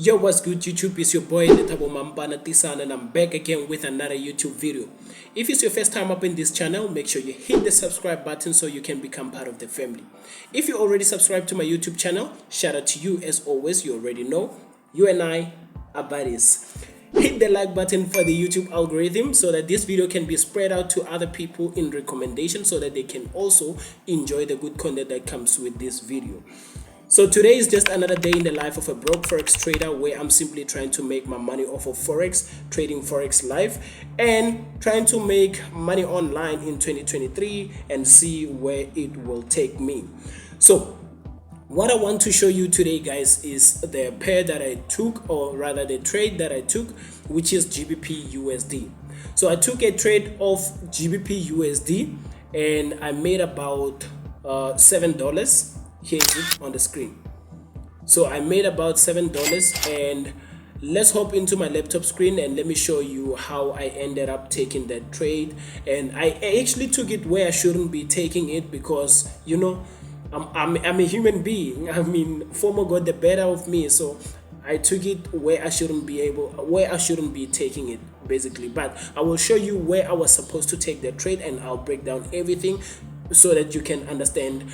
Yo, what's good YouTube? It's your boy Lethabo Mampana and I'm back again with another YouTube video. If it's your first time up in this channel, make sure you hit the subscribe button so you can become part of the family. If you already subscribed to my YouTube channel, shout out to you. As always, you already know, you and I are buddies. Hit the like button for the YouTube algorithm so that this video can be spread out to other people in recommendation so that they can also enjoy the good content that comes with this video. So today is just another day in the life of a broke Forex trader where I'm simply trying to make my money off of Forex, trading Forex live, and trying to make money online in 2023 and see where it will take me. So what I want to show you today, guys, is the pair that I took, or rather the trade that I took, which is GBPUSD. So I took a trade of GBPUSD and I made about $7. Here is it on the screen. So I made about $7, and let's hop into my laptop screen and let me show you how I ended up taking that trade. And I actually took it where I shouldn't be taking it because, you know, I'm a human being. I mean, former got the better of me, so I took it where I shouldn't be taking it, basically. But I will show you where I was supposed to take that trade, and I'll break down everything so that you can understand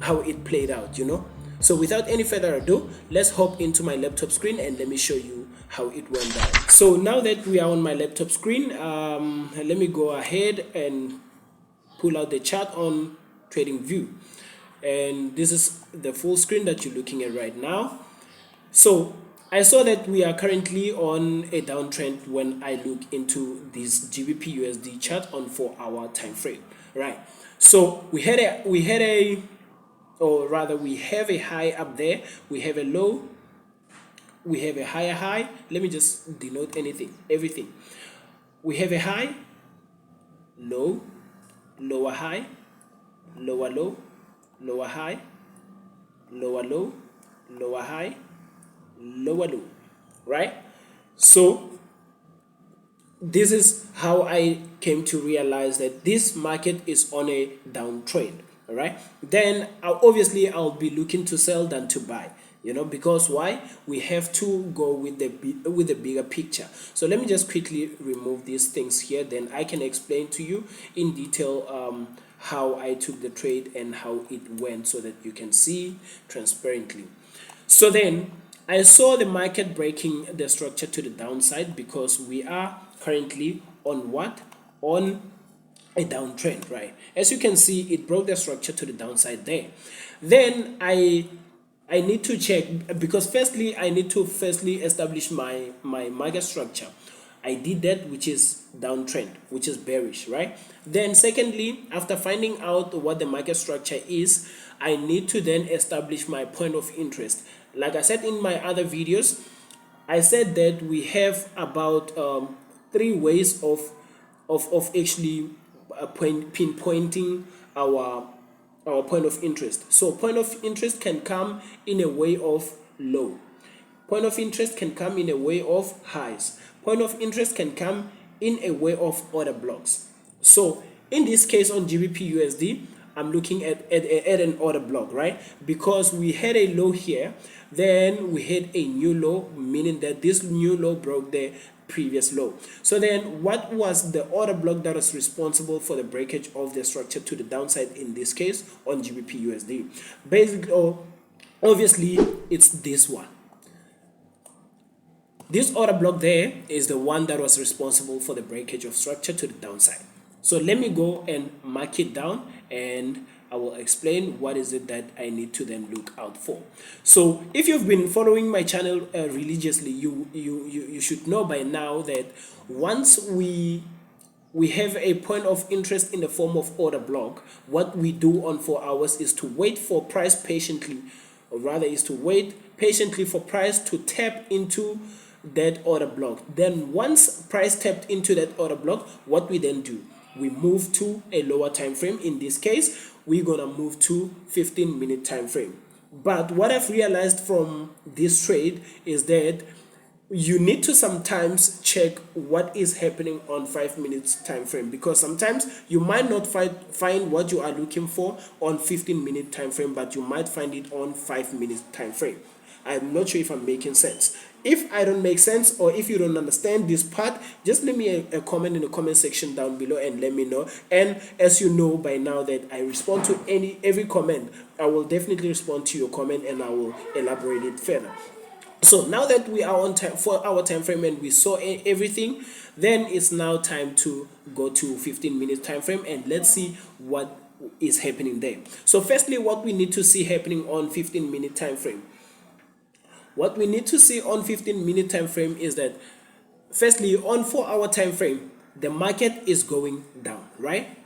how it played out, you know. So without any further ado, let's hop into my laptop screen and let me show you how it went down. So now that we are on my laptop screen, let me go ahead and pull out the chart on trading view, and this is the full screen that you're looking at right now. So I saw that we are currently on a downtrend when I look into this GBPUSD chart on 4-hour time frame, right? So we have a high up there, we have a low, we have a higher high. Let me just denote everything. We have a high, low, lower high, lower low, lower high, lower low, lower high, lower low, right? So this is how I came to realize that this market is on a downtrend. All right, then I'll be looking to sell than to buy, you know, because why? We have to go with the bigger picture. So let me just quickly remove these things here, then I can explain to you in detail how I took the trade and how it went so that you can see transparently. So then I saw the market breaking the structure to the downside because we are currently on what? On a downtrend, right? As you can see, it broke the structure to the downside there. Then I need to check, because firstly I need to establish my market structure. I did that, which is downtrend, which is bearish, right? Then secondly, after finding out what the market structure is, I need to then establish my point of interest. Like I said in my other videos, I said that we have about 3 ways of actually pinpointing our point of interest. So point of interest can come in a way of low. Point of interest can come in a way of highs. Point of interest can come in a way of order blocks. So in this case on GBPUSD, I'm looking at an order block, right? Because we had a low here, then we had a new low, meaning that this new low broke the previous low. So then what was the order block that was responsible for the breakage of the structure to the downside in this case on GBPUSD? Basically, obviously, it's this one. This order block there is the one that was responsible for the breakage of structure to the downside. So let me go and mark it down, and I will explain what is it that I need to then look out for. So if you've been following my channel religiously, you should know by now that once we have a point of interest in the form of order block, what we do on 4 hours is to wait for price patiently, or rather is to wait patiently for price to tap into that order block. Then once price tapped into that order block, what we then do? We move to a lower time frame. In this case, we're gonna move to 15-minute time frame. But what I've realized from this trade is that you need to sometimes check what is happening on 5 minutes time frame, because sometimes you might not find what you are looking for on 15-minute time frame, but you might find it on 5 minutes time frame. I'm not sure if I'm making sense. If I don't make sense, or if you don't understand this part, just leave me a comment in the comment section down below and let me know. And as you know by now that I respond to every comment, I will definitely respond to your comment and I will elaborate it further. So now that we are on time for our time frame and we saw everything, then it's now time to go to 15-minute time frame and let's see what is happening there. So firstly, what we need to see happening on 15-minute time frame. What we need to see on 15-minute time frame is that firstly, on 4-hour time frame, the market is going down, right?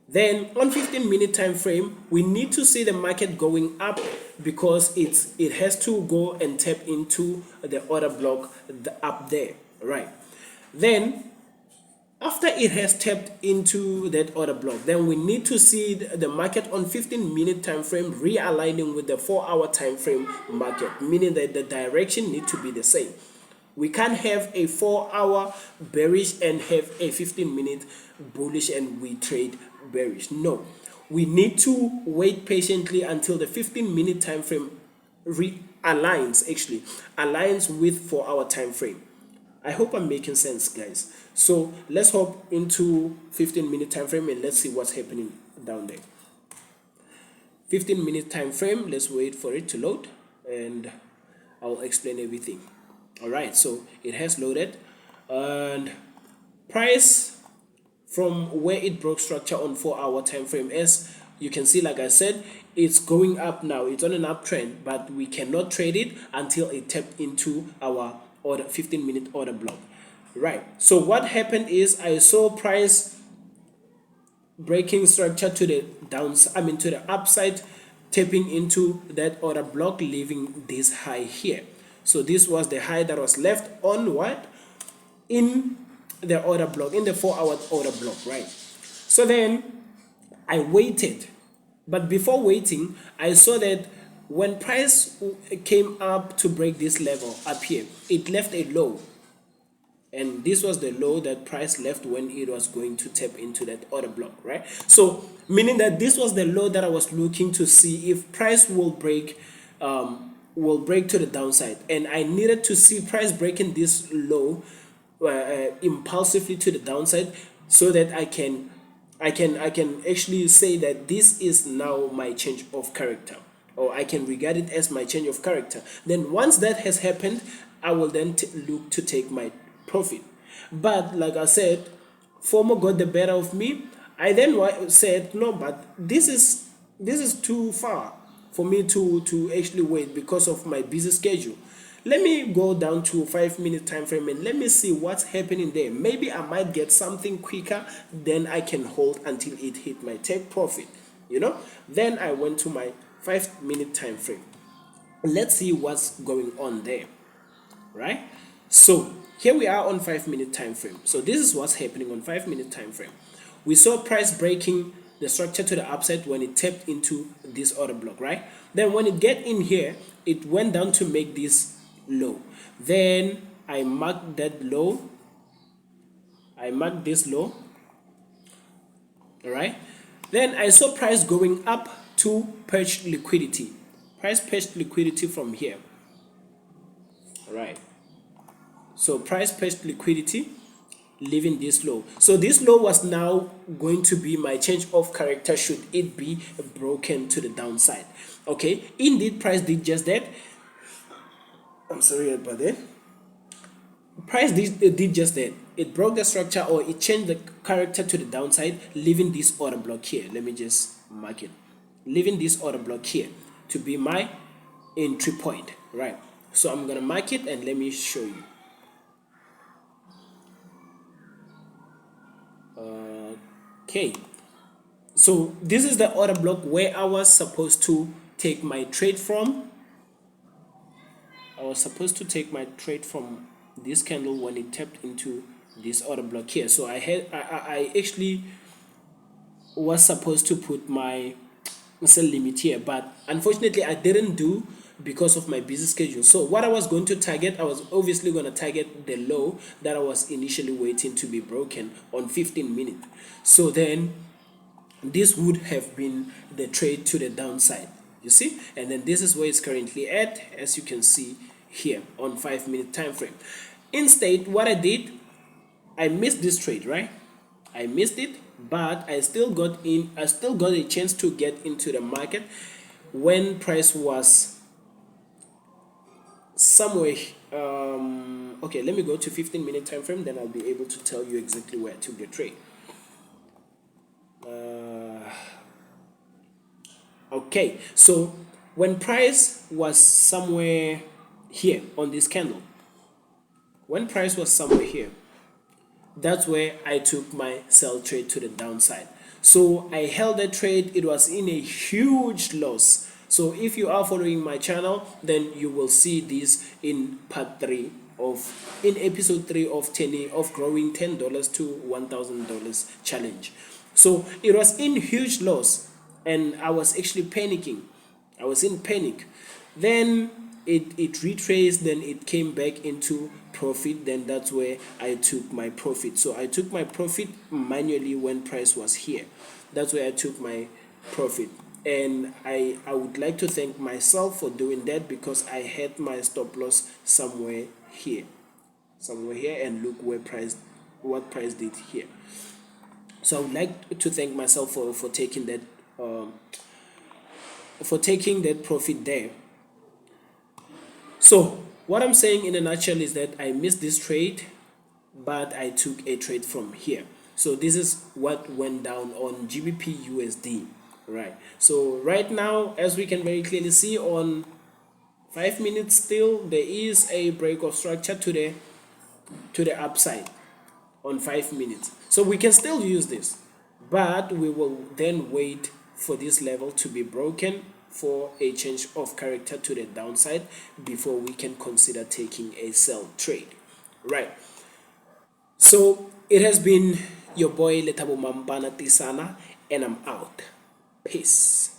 Then on 15-minute time frame, we need to see the market going up because it has to go and tap into the order block up there, right? Then after it has tapped into that order block, then we need to see the market on 15-minute time frame realigning with the 4-hour time frame market, meaning that the direction need to be the same. We can't have a 4-hour bearish and have a 15-minute bullish and we trade bearish. No, we need to wait patiently until the 15-minute time frame aligns with 4-hour time frame. I hope I'm making sense, guys. So let's hop into 15-minute time frame and let's see what's happening down there. 15-minute time frame, let's wait for it to load and I'll explain everything. All right, so it has loaded and price from where it broke structure on 4-hour time frame, as you can see, like I said, it's going up now. It's on an uptrend, but we cannot trade it until it tapped into our order 15-minute order block. Right, so what happened is I saw price breaking structure to the downside, to the upside, tapping into that order block, leaving this high here. So this was the high that was left on what? In the order block, in the 4-hour order block, right? So then I waited, but before waiting, I saw that when price came up to break this level up here, it left a low. And this was the low that price left when it was going to tap into that order block, right? So meaning that this was the low that I was looking to see if price will break to the downside, and I needed to see price breaking this low impulsively to the downside so that I can actually say that this is now my change of character, or I can regard it as my change of character. Then once that has happened, I will then look to take my profit. But like I said, FOMO got the better of me. I then said no, but this is too far for me to actually wait because of my busy schedule. Let me go down to 5-minute time frame and let me see what's happening there. Maybe I might get something quicker, then I can hold until it hit my take profit, Then I went to my 5-minute time frame. Let's see what's going on there, right? So here we are on 5-minute time frame. So this is what's happening on 5-minute time frame. We saw price breaking the structure to the upside when it tapped into this order block, right? Then when it get in here, it went down to make this low. Then I marked that low. I marked this low. All right. Then I saw price going up to purge liquidity. Price purged liquidity from here. All right. So price purged liquidity, leaving this low. So this low was now going to be my change of character should it be broken to the downside. Okay, indeed price did just that. I'm sorry about that. Price did just that. It broke the structure, or it changed the character to the downside, leaving this order block here. Let me just mark it. Leaving this order block here to be my entry point, right? So I'm gonna mark it and let me show you. Okay, so this is the order block where I was supposed to take my trade from. I was supposed to take my trade from this candle when it tapped into this order block here. So I actually was supposed to put my sell limit here, but unfortunately I didn't do because of my busy schedule. So what I was going to target, I was obviously going to target the low that I was initially waiting to be broken on 15 minutes. So then this would have been the trade to the downside. you see, and then this is where it's currently at, as you can see here on 5-minute time frame. Instead, what I did, I missed this trade, right? I missed it, but I still got in. I still got a chance to get into the market when price was somewhere. Okay, let me go to 15-minute time frame, then I'll be able to tell you exactly where I took the trade. Okay, so when price was somewhere here on this candle, when price was somewhere here, that's where I took my sell trade to the downside. So I held that trade. It was in a huge loss. So if you are following my channel, then you will see this in in episode 3 of growing $10 to $1,000 challenge. So it was in huge loss, and I was actually panicking. I was in panic. Then it retraced, then it came back into profit. Then that's where I took my profit. So I took my profit manually when price was here. That's where I took my profit, and I would like to thank myself for doing that, because I had my stop loss somewhere here, and look where what price did here. So I would like to thank myself for taking that profit there. So what I'm saying in a nutshell is that I missed this trade, but I took a trade from here. So this is what went down on GBPUSD, right? So right now, as we can very clearly see on 5 minutes, still there is a break of structure to the upside on 5 minutes. So we can still use this, but we will then wait for this level to be broken for a change of character to the downside before we can consider taking a sell trade, right? So it has been your boy Lethabo Mampana, and I'm out. Peace.